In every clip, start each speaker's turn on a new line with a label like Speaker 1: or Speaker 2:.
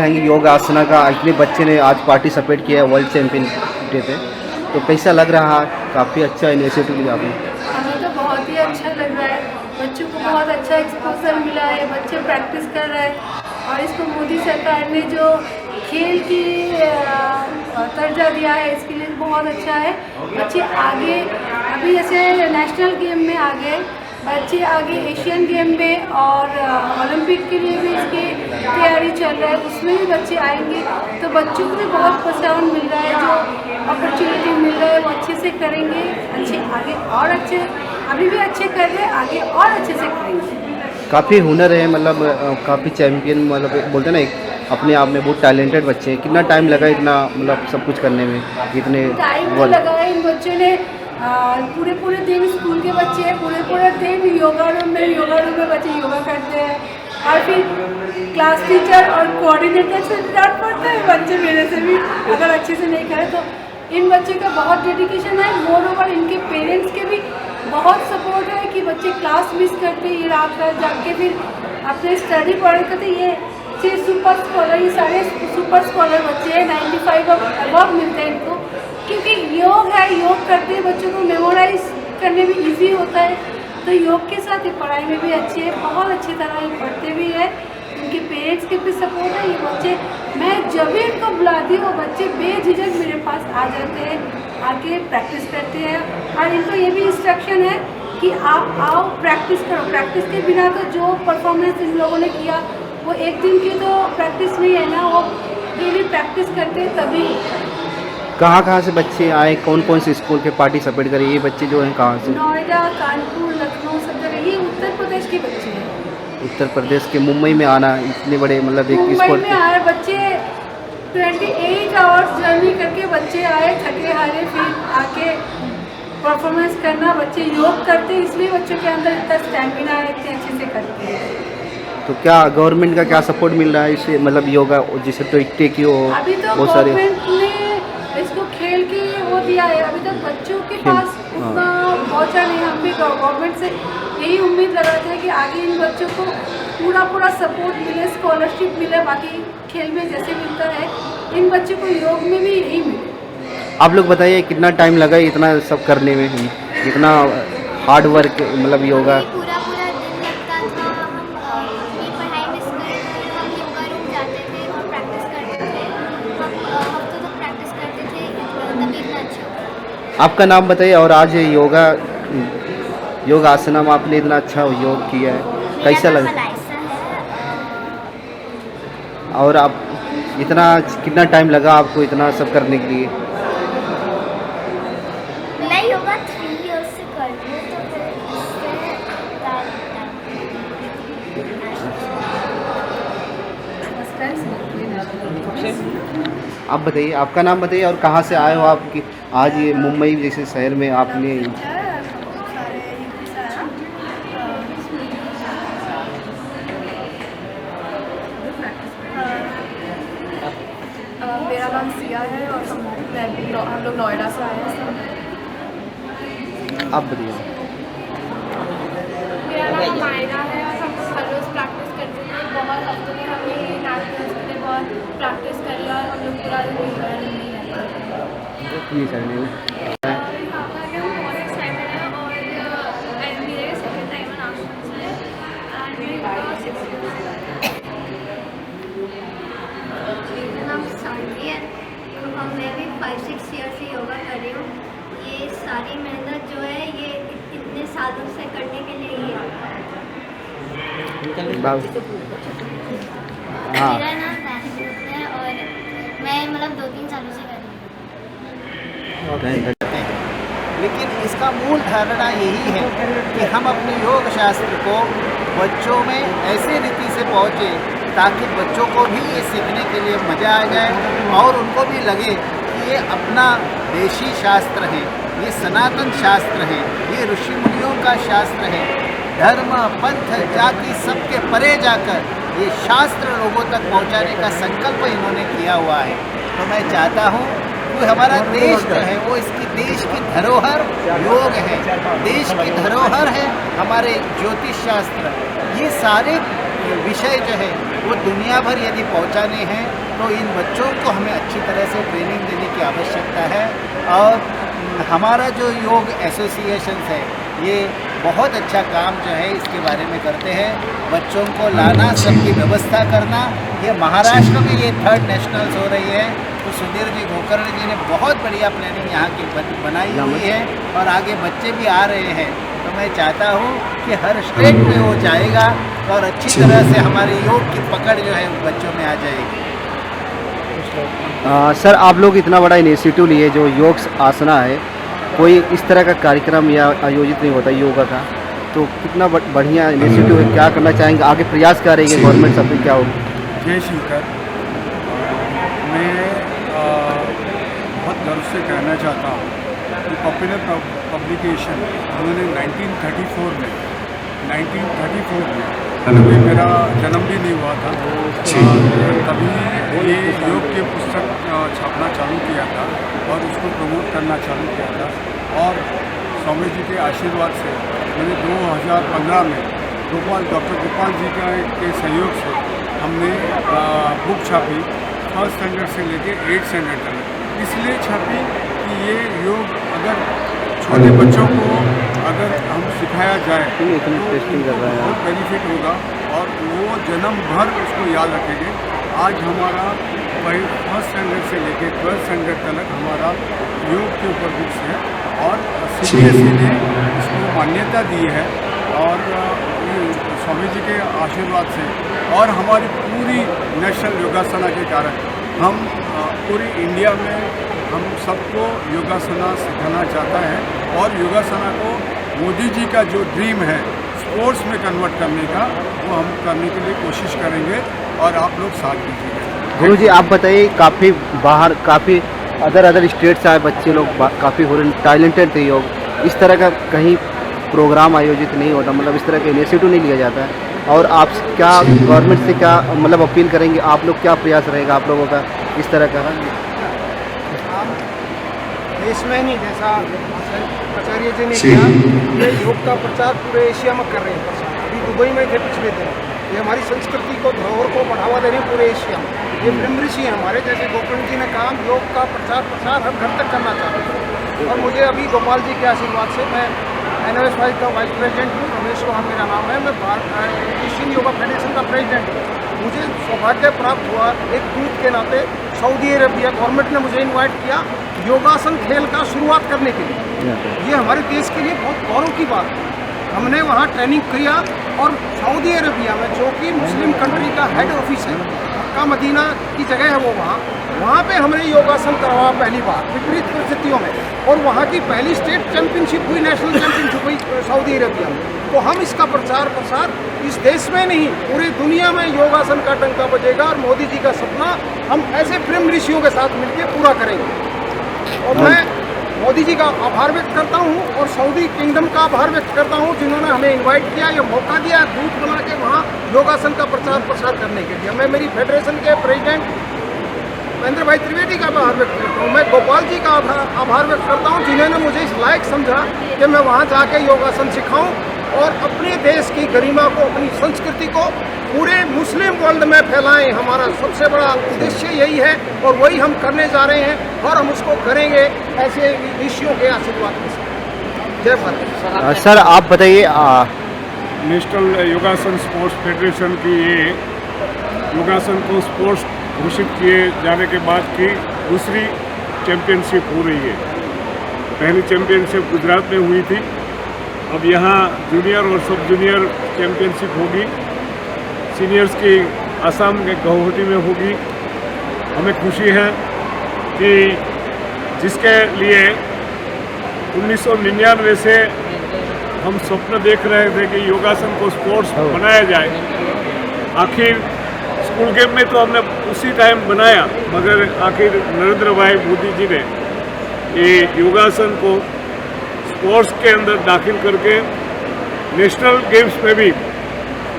Speaker 1: योग आसना का इतने बच्चे ने आज पार्टिसिपेट किया है वर्ल्ड चैंपियन डे पे, तो कैसा लग रहा है? काफ़ी अच्छा इनिशिएटिव लिया आपने।
Speaker 2: हमें तो बहुत ही अच्छा लग रहा है, बच्चों को बहुत अच्छा एक्सपोजर मिला है, बच्चे प्रैक्टिस कर रहे हैं और इसको मोदी सरकार ने जो खेल की दर्जा दिया है इसके लिए बहुत अच्छा है। बच्चे आगे अभी जैसे नेशनल गेम में आगे, बच्चे आगे एशियन गेम में और ओलंपिक के लिए भी इसकी तैयारी चल रहा है, उसमें भी बच्चे आएंगे तो बच्चों को भी बहुत प्रोत्साहन मिल रहा है, जो अपॉर्चुनिटी मिल रहा है वो अच्छे से करेंगे, अच्छे आगे और अच्छे, अभी भी अच्छे कर रहे हैं, आगे और अच्छे से करेंगे।
Speaker 1: काफ़ी हुनर है, मतलब काफ़ी चैंपियन, मतलब बोलते हैं ना, एक अपने आप में बहुत टैलेंटेड बच्चे हैं। कितना टाइम लगा इतना मतलब सब कुछ करने में? इतने
Speaker 2: टाइम तो लगा है इन बच्चों ने, पूरे दिन स्कूल के बच्चे हैं, पूरे दिन योगा रूम में बच्चे योगा करते हैं और फिर क्लास टीचर और कोऑर्डिनेटर से डांट पड़ता है बच्चे मेरे से भी अगर अच्छे से नहीं करे तो। इन बच्चे का बहुत डेडिकेशन है, मोर ओवर इनके पेरेंट्स के भी बहुत सपोर्ट है कि बच्चे क्लास मिस करते हैं, ये रात जाके फिर अपने स्टडी पढ़ करते। ये सुपर स्कॉलर, ये सारे सुपर स्कॉलर बच्चे हैं, 95 अबव मिलते हैं इनको, क्योंकि योग है, योग करते हैं बच्चों को मेमोराइज करने में इजी होता है, तो योग के साथ ये पढ़ाई में भी अच्छे हैं, बहुत अच्छी तरह ये पढ़ते भी है, उनके पेरेंट्स के भी सपोर्ट है। ये बच्चे, मैं जब भी इनको बुलाती हूँ वो बच्चे बेझिझक मेरे पास आ जाते हैं, आके प्रैक्टिस करते हैं और इनको ये भी इंस्ट्रक्शन है कि आप आओ प्रैक्टिस करो। प्रैक्टिस के बिना तो जो परफॉर्मेंस इन लोगों ने किया वो एक दिन की तो प्रैक्टिस नहीं है ना, वो डेली प्रैक्टिस करते हैं तभी।
Speaker 1: कहाँ से बच्चे आए, कौन कौन से स्कूल के पार्टिसिपेट करे? ये बच्चे जो हैं कहाँ से?
Speaker 2: नोएडा, कानपुर, लखनऊ, सब जगह, ये उत्तर प्रदेश के बच्चे हैं।
Speaker 1: उत्तर प्रदेश के मुंबई में आना इतने बड़े, मतलब एक
Speaker 2: मुंबई
Speaker 1: स्पोर्ट
Speaker 2: में आए बच्चे, 28 आवर्स जर्नी करके बच्चे आए, थके हारे, फिर आके परफॉर्मेंस करना। बच्चे योग करते हैं इसलिए बच्चों के अंदर इतना स्टैमिना है, इतने अच्छे से करते हैं।
Speaker 1: तो क्या गवर्नमेंट का क्या सपोर्ट मिल रहा है इसे, मतलब योगा जैसे तो इक्टे की हो
Speaker 2: अभी तो
Speaker 1: बहुत सारे
Speaker 2: गवर्नमेंट ने इसको खेल के वो दिया है, अभी तक बच्चों के
Speaker 1: खेल,
Speaker 2: पास उतना पहुँचा नहीं। हम भी गवर्नमेंट से यही उम्मीद लगाते हैं कि आगे इन बच्चों को पूरा सपोर्ट मिले, स्कॉलरशिप मिले, बाकी खेल में जैसे मिलता है इन बच्चों को योग में भी यही मिले।
Speaker 1: आप लोग बताइए कितना टाइम लगा इतना सब करने में, इतना हार्ड वर्क, मतलब योगा?
Speaker 3: पूरा दिन लगता था। हम अपनी पढ़ाई मिस करते थे, हम योगा रूम जाते थे और प्रैक्टिस करते थे, हम हफ्तों तक प्रैक्टिस करते थे, तभी इतना अच्छा हुआ।
Speaker 1: आपका नाम बताइए। और आज योग आसना में आपने इतना अच्छा योग किया है, कैसा
Speaker 3: मेरा नाम
Speaker 1: लगा?
Speaker 3: अलाइसा है।
Speaker 1: और आप इतना कितना टाइम लगा आपको इतना सब करने के लिए?
Speaker 3: मैं योगा 3 years से कर रही हूँ, तो फिर इससे
Speaker 1: आप बताइए, आपका नाम बताइए और कहाँ से आए हो आप कि आज ये मुंबई जैसे शहर में आपने?
Speaker 2: मेरा नाम सिया है और हम लोग नोएडा से आए हैं।
Speaker 1: आप बताइए।
Speaker 4: मेरा नाम मायरा है और हम हर रोज़ प्रैक्टिस करते थे, बहुत हफ्तों में हमने नेशनल्स के लिए बहुत प्रैक्टिस करी और हम लोग पूरा दिन नहीं रहते थे।
Speaker 1: ये करने में
Speaker 4: हम बहुत एक्साइटेड हैं और मेरे सेकंड टाइम नेशनल्स है एंड मेरा 6 years से
Speaker 3: मेरा नाम सानवी है। मैं भी 5-6 years से योगा कर रही हूँ। ये सारी मेहनत जो है ये इतने सालों से करने के लिए ही आता है।
Speaker 1: हाँ,
Speaker 3: मेरा नाम दानिश है और मैं मतलब 2-3 सालों से कर रही हूँ।
Speaker 5: लेकिन इसका मूल धारणा यही है कि हम अपने योग शास्त्र को बच्चों में ऐसे रीति से पहुँचे ताकि बच्चों को भी ये सीखने के लिए मज़ा आ जाए और उनको भी लगे कि ये अपना देशी शास्त्र है, ये सनातन शास्त्र है, ये ऋषि मुनियों का शास्त्र है। धर्म, पंथ, जाति सबके परे जाकर ये शास्त्र लोगों तक पहुंचाने का संकल्प इन्होंने किया हुआ है। तो मैं चाहता हूँ कि हमारा देश जो है वो इसकी देश की धरोहर योग है, देश की धरोहर है हमारे ज्योतिष शास्त्र। ये सारे विषय जो है वो दुनिया भर यदि पहुंचाने हैं तो इन बच्चों को हमें अच्छी तरह से ट्रेनिंग देने की आवश्यकता है। और हमारा जो योग एसोसिएशन है ये बहुत अच्छा काम जो है इसके बारे में करते हैं। बच्चों को लाना, सबकी व्यवस्था करना। ये महाराष्ट्र में ये 3rd नेशनल्स हो रही है, तो सुधीर जी गोकर्ण जी ने बहुत बढ़िया प्लानिंग यहाँ की बनाई हुई है और आगे बच्चे भी आ रहे हैं। तो मैं चाहता हूँ कि हर स्टेट में वो जाएगा और अच्छी तरह से हमारे योग की पकड़ जो है बच्चों में आ जाएगी।
Speaker 1: सर, आप लोग इतना बड़ा इनिशिएटिव लिए जो योग आसना है, कोई इस तरह का कार्यक्रम या आयोजित नहीं होता योगा का, तो कितना बढ़िया इनिशिएटिव है। क्या करना चाहेंगे, आगे प्रयास क्या रहेंगे गवर्नमेंट सब क्या होगा?
Speaker 6: जय शंकर। मैं बहुत गर्व से कहना चाहता हूँ कि पॉपुलर पब्लिकेशन उन्होंने 1934 में तभी मेरा जन्म भी नहीं हुआ था, तभी ये योग के पुस्तक छापना चालू किया था और उसको प्रमोट करना चालू किया था। और स्वामी जी के आशीर्वाद से मैंने 2015 में डॉक्टर गोपाल जी के सहयोग से हमने बुक छापी 1st स्टैंडर्ड से लेके 8th स्टैंडर्ड तक। इसलिए छापी कि ये योग अगर छोटे बच्चों को अगर हम सिखाया जाए तो उनको बहुत बेनिफिट होगा और वो जन्म भर उसको याद रखेंगे। आज हमारा 1st स्टैंडर्ड से लेके 12th स्टैंडर्ड तक हमारा योग के ऊपर बुक्स है और CBSE ने इसको मान्यता दी है। और स्वामी जी के आशीर्वाद से और हमारी पूरी नेशनल योगासना के कारण हम पूरी इंडिया में हम सबको योगासना सिखाना चाहता है और योगासना को मोदी जी का जो ड्रीम है स्पोर्ट्स में कन्वर्ट करने का, वो हम करने के लिए कोशिश करेंगे और आप लोग साथ दीजिएगा।
Speaker 1: गुरु जी, आप बताइए, काफ़ी बाहर काफ़ी अदर स्टेट से आए बच्चे लोग काफ़ी टैलेंटेड थे योग, इस तरह का कहीं प्रोग्राम आयोजित नहीं होता, मतलब इस तरह का इनिशिएटिव नहीं लिया जाता है। और आप क्या गवर्नमेंट से क्या मतलब अपील करेंगे, आप लोग क्या प्रयास रहेगा आप लोगों का इस तरह का?
Speaker 7: देश में नहीं, जैसा आचार्य जी ने किया, ये योग का प्रचार पूरे एशिया में कर रहे हैं प्रचार। अभी दुबई में थे पिछले दिन। ये हमारी संस्कृति को, धरोहर को बढ़ावा दे रहे हैं पूरे एशिया में। ये ब्रह्म ऋषि हैं हमारे, जैसे गोकर्ण जी ने कहा, योग का प्रचार प्रसार हर घर तक करना चाहते हैं। और मुझे अभी गोपाल जी के आशीर्वाद से, मैं NOS का वाइस प्रेसिडेंट हूँ, रमेश रोहन मेरा नाम है, मैं एशियन योगा फेडरेशन का प्रेसिडेंट हूँ। मुझे सौभाग्य प्राप्त हुआ एक दूत के नाते, सऊदी अरबिया गवर्नमेंट ने मुझे इनवाइट किया योगासन खेल का शुरुआत करने के लिए। ये हमारे देश के लिए बहुत गौरव की बात है। हमने वहाँ ट्रेनिंग किया और सऊदी अरबिया में, जो कि मुस्लिम कंट्री का हेड ऑफिस है, मक्का मदीना की जगह है वो, वहाँ पे हमने योगासन करवाया पहली बार विपरीत परिस्थितियों में। और वहाँ की पहली स्टेट चैंपियनशिप हुई, नेशनल चैंपियनशिप हुई सऊदी अरबिया में। तो हम इसका प्रचार प्रसार इस देश में नहीं, पूरी दुनिया में योगासन का डंका बजेगा और मोदी जी का सपना हम ऐसे ब्रह्म ऋषियों के साथ मिलकर पूरा करेंगे। और मैं मोदी जी का आभार व्यक्त करता हूँ और सऊदी किंगडम का आभार व्यक्त करता हूँ, जिन्होंने हमें इनवाइट किया, ये मौका दिया दूत बना के वहाँ योगासन का प्रचार प्रसार करने के लिए। मैं मेरी फेडरेशन के प्रेसिडेंट महेंद्र भाई त्रिवेदी का आभार व्यक्त करता हूँ। मैं गोपाल जी का आभार व्यक्त करता हूँ, जिन्होंने मुझे इस लायक समझा कि मैं वहाँ जाके योगासन सिखाऊँ और अपने देश की गरिमा को, अपनी संस्कृति को पूरे मुस्लिम वर्ल्ड में फैलाएं। हमारा सबसे बड़ा उद्देश्य यही है और वही हम करने जा रहे हैं और हम उसको करेंगे ऐसे ऋषियों के आशीर्वाद के साथ। जय भारत।
Speaker 1: सर, आप बताइए,
Speaker 6: नेशनल योगासन स्पोर्ट्स फेडरेशन की ये योगासन को स्पोर्ट्स घोषित किए जाने के बाद की दूसरी चैम्पियनशिप हो रही है। पहली चैम्पियनशिप गुजरात में हुई थी, अब यहाँ जूनियर और सब जूनियर चैम्पियनशिप होगी। सीनियर्स की असम के गुवाहाटी में होगी। हमें खुशी है कि जिसके लिए 1999 से हम स्वप्न देख रहे थे कि योगासन को स्पोर्ट्स बनाया जाए, आखिर स्कूल गेम में तो हमने उसी टाइम बनाया, मगर आखिर नरेंद्र भाई मोदी जी ने ये योगासन को स्पोर्ट्स के अंदर दाखिल करके नेशनल गेम्स में भी,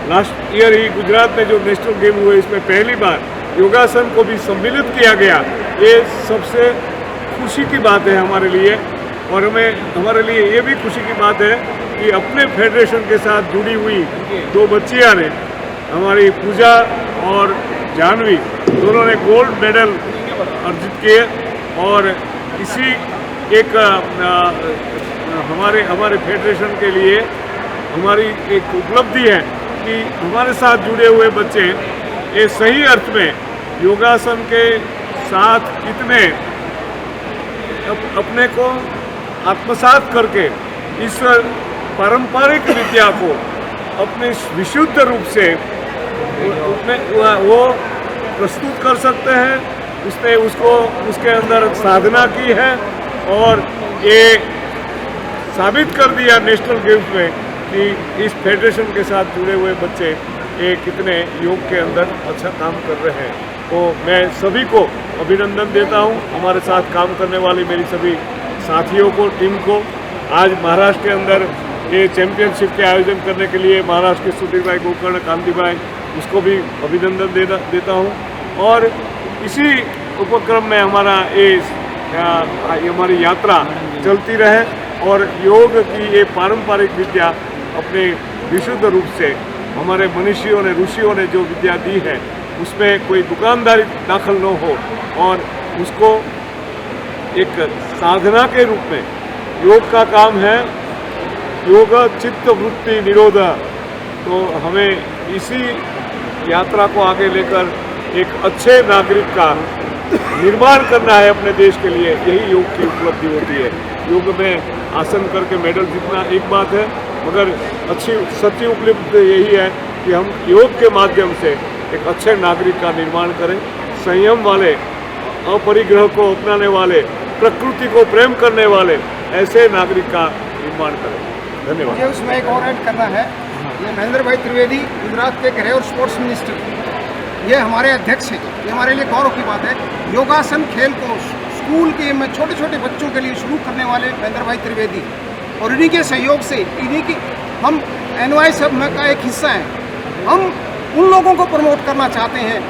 Speaker 6: लास्ट ईयर ही गुजरात में जो नेशनल गेम हुए इसमें पहली बार योगासन को भी सम्मिलित किया गया। ये सबसे खुशी की बात है हमारे लिए और हमारे लिए ये भी खुशी की बात है कि अपने फेडरेशन के साथ जुड़ी हुई दो बच्चियां ने हमारी पूजा और जानवी दोनों ने गोल्ड मेडल अर्जित किए और इसी एक हमारे फेडरेशन के लिए हमारी एक उपलब्धि है कि हमारे साथ जुड़े हुए बच्चे ये सही अर्थ में योगासन के साथ कितने अपने को आत्मसात करके इस पारंपरिक विद्या को अपने विशुद्ध रूप से वो प्रस्तुत कर सकते हैं। उसने उसके अंदर साधना की है और ये साबित कर दिया नेशनल गेम्स में कि इस फेडरेशन के साथ जुड़े हुए बच्चे ये कितने योग के अंदर अच्छा काम कर रहे हैं। तो मैं सभी को अभिनंदन देता हूँ, हमारे साथ काम करने वाली मेरी सभी साथियों को, टीम को। आज महाराष्ट्र के अंदर ये चैंपियनशिप के आयोजन करने के लिए महाराष्ट्र के सुधीर भाई गोकर्ण, कांति भाई, उसको भी अभिनंदन देता हूँ। और इसी उपक्रम में हमारी यात्रा चलती रहे और योग की ये पारंपरिक विद्या अपने विशुद्ध रूप से हमारे मनीषियों ने, ऋषियों ने जो विद्या दी है उसमें कोई दुकानदारी दाखिल न हो और उसको एक साधना के रूप में, योग का काम है योग चित्त वृत्ति निरोध। तो हमें इसी यात्रा को आगे लेकर एक अच्छे नागरिक का निर्माण करना है अपने देश के लिए, यही योग की उपलब्धि होती है। योग में आसन करके मेडल जीतना एक बात है, मगर अच्छी सच्ची उपलब्धि यही है कि हम योग के माध्यम से एक अच्छे नागरिक का निर्माण करें, संयम वाले, अपरिग्रह को अपनाने वाले, प्रकृति को प्रेम करने वाले ऐसे नागरिक का निर्माण करें। धन्यवाद।
Speaker 7: मुझे उसमें एक और ऐड करना है, ये महेंद्र भाई त्रिवेदी गुजरात के गृह और स्पोर्ट्स मिनिस्टर, ये हमारे अध्यक्ष हैं। ये हमारे लिए गौरव की बात है। योगासन खेल को स्कूल के में छोटे छोटे बच्चों के लिए शुरू करने वाले महेंद्र भाई त्रिवेदी, और इन्हीं के सहयोग से इन्हीं की हम NY सब का एक हिस्सा हैं। हम उन लोगों को प्रमोट करना चाहते हैं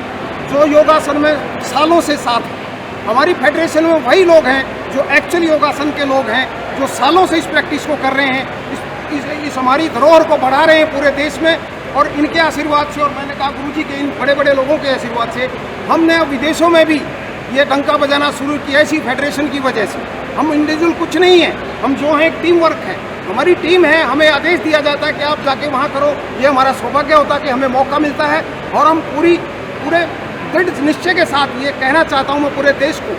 Speaker 7: जो योगासन में सालों से साथ हैं। हमारी फेडरेशन में वही लोग हैं जो एक्चुअल योगासन के लोग हैं, जो सालों से इस प्रैक्टिस को कर रहे हैं, इस हमारी धरोहर को बढ़ा रहे हैं पूरे देश में। और इनके आशीर्वाद से, और मैंने कहा गुरुजी के इन बड़े बड़े लोगों के आशीर्वाद से, हमने अब विदेशों में भी ये डंका बजाना शुरू किया इसी फेडरेशन की वजह से। हम इंडिविजुअल कुछ नहीं है, हम जो हैं एक टीम वर्क है, हमारी टीम है। हमें आदेश दिया जाता है कि आप जाके वहाँ करो, ये हमारा सौभाग्य होता है कि हमें मौका मिलता है। और हम पूरे दृढ़ निश्चय के साथ ये कहना चाहता हूँ मैं पूरे देश को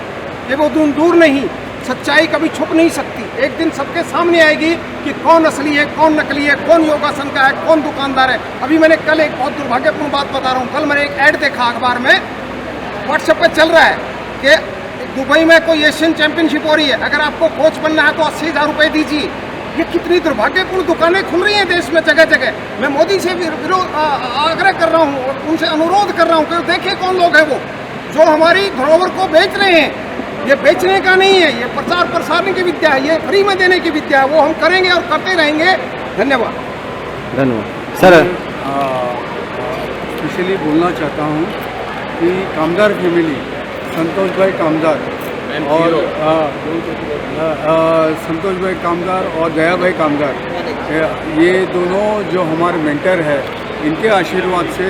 Speaker 7: कि वो दूर नहीं, सच्चाई कभी छुप नहीं सकती। एक दिन सबके सामने आएगी कि कौन असली है, कौन नकली है, कौन योगासन का है, कौन दुकानदार है। अभी मैंने कल एक बहुत दुर्भाग्यपूर्ण बात बता रहा हूँ, कल मैंने एक ऐड देखा अखबार में, व्हाट्सएप पे चल रहा है कि दुबई में कोई एशियन चैंपियनशिप हो रही है, अगर आपको कोच बनना है तो 80,000 रुपये दीजिए। ये कितनी दुर्भाग्यपूर्ण दुकानें खुल रही हैं देश में जगह जगह। मैं मोदी से आग्रह कर रहा हूँ और उनसे अनुरोध कर रहा हूँ कि देखिए कौन लोग हैं वो जो हमारी धरोहर को बेच रहे हैं। ये बेचने का नहीं है, ये प्रचार प्रसार की विद्या है, ये फ्री में देने की विद्या है। वो हम करेंगे और करते रहेंगे। धन्यवाद।
Speaker 1: धन्यवाद सर।
Speaker 6: स्पेशली बोलना चाहता हूँ कि कामदार फैमिली, संतोष भाई कामदार और संतोष भाई कामदार और दया भाई कामदार, ये दोनों जो हमारे मेंटर है, इनके आशीर्वाद से,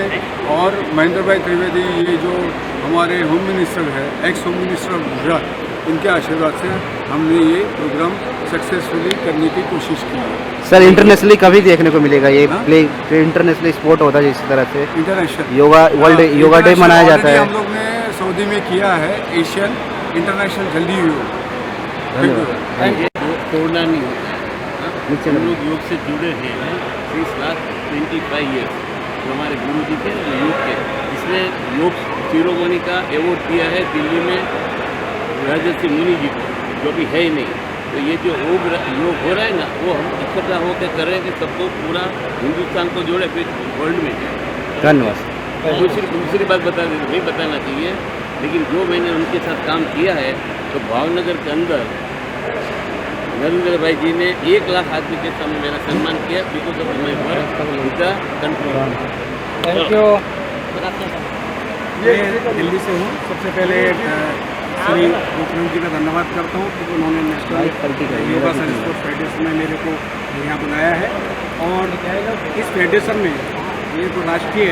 Speaker 6: और महेंद्र भाई त्रिवेदी ये जो हमारे होम मिनिस्टर है, x home minister of Gujarat, इनके आशीर्वाद से हमने ये प्रोग्राम सक्सेसफुली करने की कोशिश की है।
Speaker 1: सर इंटरनेशनली कभी देखने को मिलेगा ये प्ले? इंटरनेशनल स्पोर्ट होता है जिस तरह से
Speaker 6: international
Speaker 1: yoga world yoga day मनाया जाता है।
Speaker 6: हम लोग ने सऊदी में किया है, एशियन इंटरनेशनल जल्दी हुई।
Speaker 8: कोरोना नहीं होता, हम लोग योग से जुड़े हैं since last 25 years। जो हमारे गुरु जी थे योग के, इसलिए योग शिरोमणि का अवार्ड दिया है दिल्ली में राजर्षि मुनि जी को, जो भी है ही नहीं। तो ये जो योग हो रहा है ना, वो हम इकट्ठा होकर कर रहे हैं कि सबको पूरा हिंदुस्तान को जोड़े, फिर वर्ल्ड में।
Speaker 1: धन्यवाद।
Speaker 8: दूसरी बात नहीं बताना चाहिए, लेकिन जो मैंने उनके साथ काम किया है, तो भावनगर के अंदर नरेंद्र भाई जी ने 1 लाख आदमी के सामने मेरा सम्मान किया, because of my work with the country.
Speaker 7: Thank you.
Speaker 9: मैं दिल्ली से हूँ। सबसे पहले श्री गोकर्ण जी का धन्यवाद करता हूँ कि उन्होंने नेशनल योगासन स्पोर्ट्स फेडरेशन में मेरे को यहाँ बुलाया है। और इस फेडरेशन में ये तो राष्ट्रीय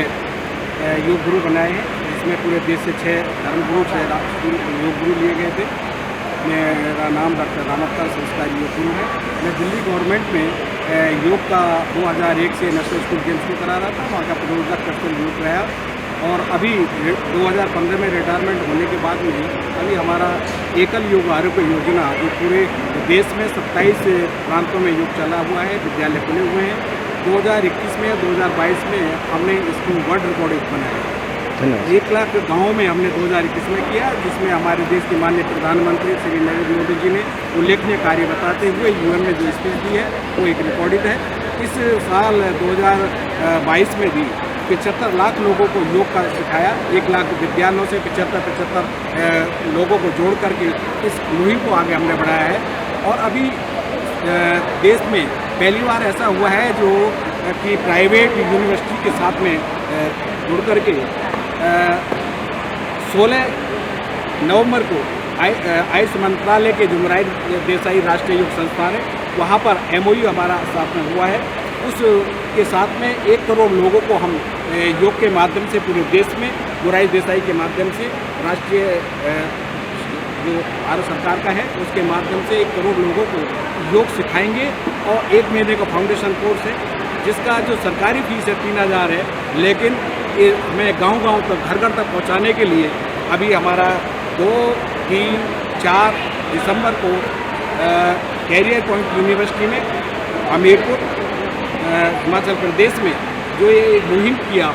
Speaker 9: योग गुरु बनाए हैं, जिसमें पूरे देश से 6 धर्मगुरु 6 योग गुरु लिए गए थे। मेरा नाम डॉक्टर रामत्ता संस्कारी योग गुरु है। मैं दिल्ली गवर्नमेंट में योग का 2001 से नेशनल स्कूल गेम्स में करा रहा था, वहाँ का प्रोडक्ट कस्टम योग रहा। और अभी 2015 में रिटायरमेंट होने के बाद में अभी हमारा एकल योग आरोग्य योजना जो पूरे देश में 27 प्रांतों में योग चला हुआ है, विद्यालय खुले हुए हैं। 2021 में 2022 में हमने इसको वर्ल्ड रिकॉर्ड बनाया। 1 लाख गाँव में हमने 2021 में किया, जिसमें हमारे देश के माननीय प्रधानमंत्री श्री नरेंद्र मोदी जी ने उल्लेखनीय कार्य बताते हुए यूएन में जो स्पीच दी है वो एक रिकॉर्डित है। इस साल 2022 में भी 75 लाख लोगों को योग का सिखाया। 1 लाख विद्यालयों से 75 लोगों को जोड़ करके इस मुहिम को आगे हमने बढ़ाया है। और अभी देश में पहली बार ऐसा हुआ है जो कि प्राइवेट यूनिवर्सिटी के साथ में जुड़ करके 16 नवंबर को आयुष मंत्रालय के जो मोरारजी देसाई राष्ट्रीय योग संस्थान है, वहाँ पर MOU हमारा साथ में हुआ है। उसके साथ में 1 करोड़ लोगों को हम योग के माध्यम से पूरे देश में मोरारजी देसाई के माध्यम से राष्ट्रीय जो भारत सरकार का है उसके माध्यम से 1 करोड़ लोगों को योग सिखाएंगे। और 1 महीने का फाउंडेशन कोर्स है, जिसका जो सरकारी फीस है 3000 है, लेकिन हमें गांव-गांव तक घर-घर तक पहुंचाने के लिए अभी हमारा 2, 3, 4 दिसंबर को कैरियर पॉइंट यूनिवर्सिटी में हमीरपुर हिमाचल प्रदेश में जो ये मुहिम किया,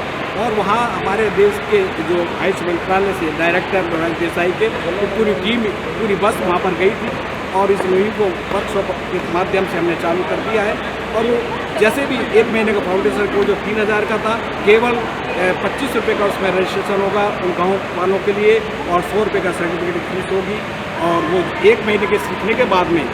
Speaker 9: और वहाँ हमारे देश के जो आयुष मंत्रालय से डायरेक्टर मोरारजी देसाई के पूरी टीम पूरी बस वहाँ पर गई थी। और इस मुहिम को वर्कशॉप के माध्यम से हमने चालू कर दिया है। और जैसे भी 1 महीने का फाउंडेशन को जो 3000 का था, केवल 25 रुपये का उसमें रजिस्ट्रेशन होगा उन गाँव वालों के लिए, और 100 रुपये का सर्टिफिकेट फीस होगी। और वो 1 महीने के सीखने के बाद में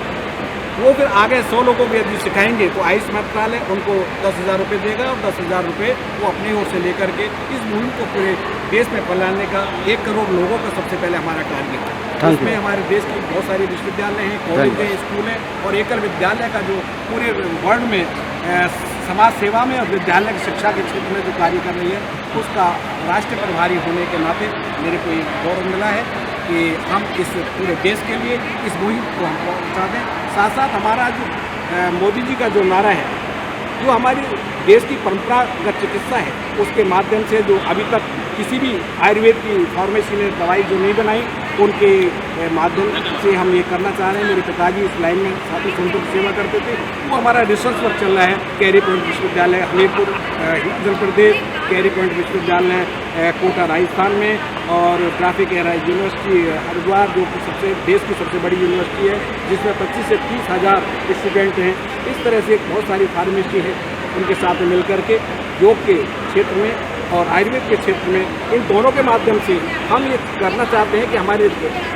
Speaker 9: वो फिर आगे 100 लोगों को यदि सिखाएंगे तो आयुष मंत्रालय उनको 10,000 रुपये देगा, और 10,000 रुपये वो अपनी ओर से लेकर के इस मुहिम को पूरे देश में फैलाने का 1 करोड़ लोगों का सबसे पहले हमारा टारगेट है। इसमें हमारे देश की बहुत सारी विश्वविद्यालय हैं, कॉलेज हैं, स्कूल हैं, और एकल विद्यालय का जो पूरे वर्ल्ड में समाज सेवा में और विद्यालय की शिक्षा के क्षेत्र में जो कार्य कर रही है, उसका राष्ट्रीय प्रभारी होने के नाते मेरे को एक गौरव मिला है कि हम इस पूरे देश के लिए इस मुहिम को हम पहुँचा दें। साथ साथ हमारा जो मोदी जी का जो नारा है, जो हमारी देश की परंपरागत चिकित्सा है, उसके माध्यम से जो अभी तक किसी भी आयुर्वेद की फार्मेसी ने दवाई जो नहीं बनाई, उनके माध्यम से हम ये करना चाह रहे हैं। मेरे पिताजी इस लाइन में साथी संतों की सेवा करते थे, वो हमारा रिसर्च वर्क चल रहा है। कैरी पॉइंट विश्वविद्यालय हमीरपुर हिमाचल प्रदेश, कैरी पॉइंट विश्वविद्यालय कोटा राजस्थान में, और ट्रैफिक एयर यूनिवर्सिटी हरिद्वार जो कि देश की सबसे बड़ी यूनिवर्सिटी है, जिसमें 25 से 30 हज़ार स्टूडेंट हैं। इस तरह से बहुत सारी फार्मेसी है, उनके साथ मिल करके योग के क्षेत्र में और आयुर्वेद के क्षेत्र में इन दोनों के माध्यम से हम ये करना चाहते हैं कि हमारे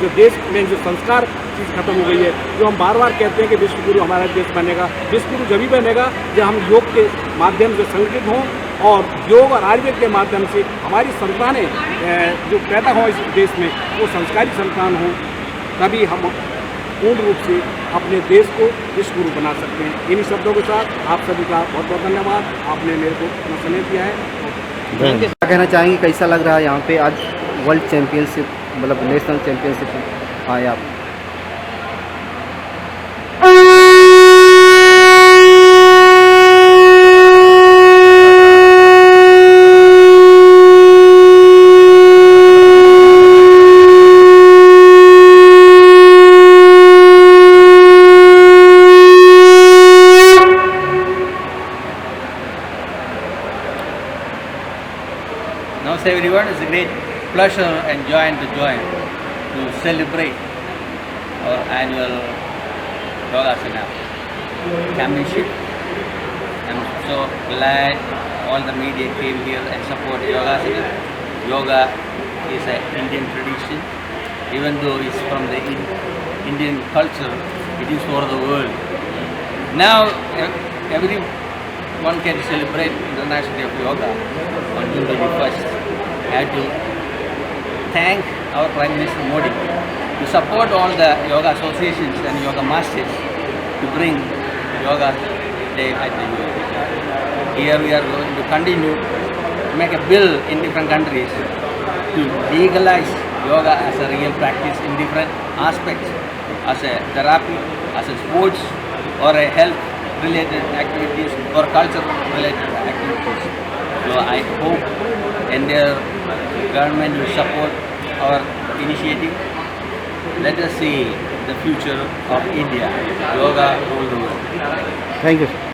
Speaker 9: जो देश में जो संस्कार चीज़ खत्म हो गई है, जो हम बार बार कहते हैं कि विश्व गुरु हमारा देश बनेगा, विश्व गुरु जब ही बनेगा जब हम योग के माध्यम से संगठित हों, और योग और आयुर्वेद के माध्यम से हमारी संतानें जो पैदा हों इस देश में वो संस्कारी संतान हों, तभी हम पूर्ण रूप से अपने देश को विश्व गुरु बना सकते हैं। इन्हीं शब्दों के साथ आप सभी का बहुत बहुत धन्यवाद, आपने मेरे को अपना समय दिया है।
Speaker 1: क्या कहना चाहेंगे, कैसा लग रहा है यहाँ पे आज वर्ल्ड चैम्पियनशिप, मतलब नेशनल चैम्पियनशिप आए आप?
Speaker 10: Namaste everyone, it's a great pleasure and joy to join to celebrate our annual Yogasana championship. I'm so glad all the media came here and support Yogasana. Yoga is an Indian tradition, even though it's from the Indian culture, it is for the world. Now everyone can celebrate International Day of Yoga on June 21st. I have to thank our Prime Minister Modi to support all the yoga associations and yoga masters to bring Yoga Day at the UN. Here we are going to continue make a bill in different countries to legalize yoga as a real practice in different aspects, as a therapy, as a sports, or a health-related activities or culture-related activities. So I hope Indian government will support our initiative. Let us see the future of India. Yoga rule the world.
Speaker 1: Thank you